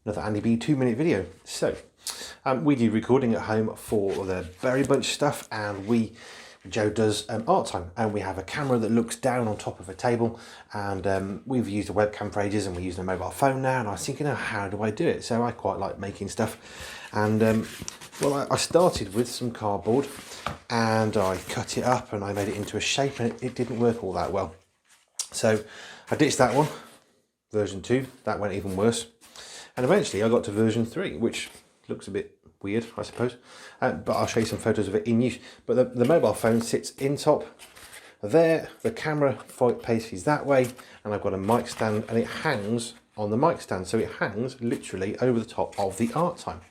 Another Andy B 2-minute video. So, we do recording at home for the Berry Bunch stuff, and Joe does art time, and we have a camera that looks down on top of a table, and we've used a webcam for ages, and we're using a mobile phone now, and I was thinking, oh, how do I do it? So I quite like making stuff, and well, I started with some cardboard, and I cut it up, and I made it into a shape, and it didn't work all that well. So I ditched that one, version 2, that went even worse. And eventually I got to version 3, which looks a bit weird, I suppose. But I'll show you some photos of it in use. But the mobile phone sits in top there, the camera faces that way, and I've got a mic stand, and it hangs on the mic stand. So it hangs literally over the top of the art time.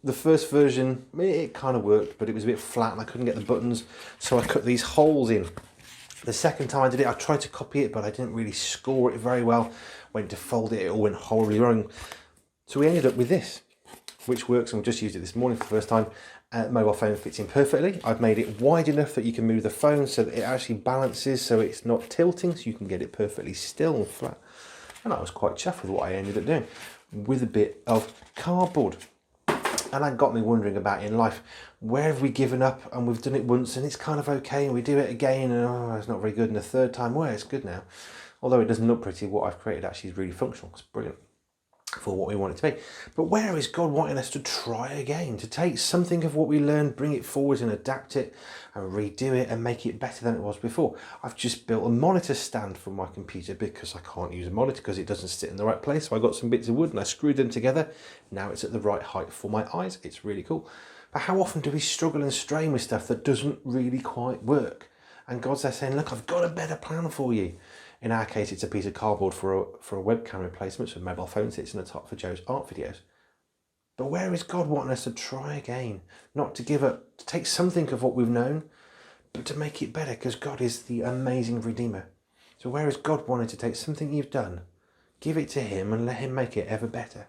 The first version, it kind of worked, but it was a bit flat and I couldn't get the buttons. So I cut these holes in. The second time I did it, I tried to copy it, but I didn't really score it very well. Went to fold it, it all went horribly wrong. So we ended up with this, which works, and we just used it this morning for the first time. Mobile phone fits in perfectly. I've made it wide enough that you can move the phone so that it actually balances, so it's not tilting, so you can get it perfectly still and flat. And I was quite chuffed with what I ended up doing with a bit of cardboard. And that got me wondering about in life, where have we given up and we've done it once and it's kind of okay, and we do it again and oh, it's not very good, and the third time, well, it's good now. Although it doesn't look pretty, what I've created actually is really functional. It's brilliant for what we want it to be. But where is God wanting us to try again? To take something of what we learned, bring it forward and adapt it and redo it and make it better than it was before. I've just built a monitor stand for my computer because I can't use a monitor because it doesn't sit in the right place. So I got some bits of wood and I screwed them together. Now it's at the right height for my eyes. It's really cool. But how often do we struggle and strain with stuff that doesn't really quite work? And God's there saying, look, I've got a better plan for you. In our case, it's a piece of cardboard for a webcam replacement, so a mobile phone sits in the top for Joe's art videos. But where is God wanting us to try again? Not to give up, to take something of what we've known, but to make it better, because God is the amazing Redeemer. So where is God wanting to take something you've done, give it to Him and let Him make it ever better?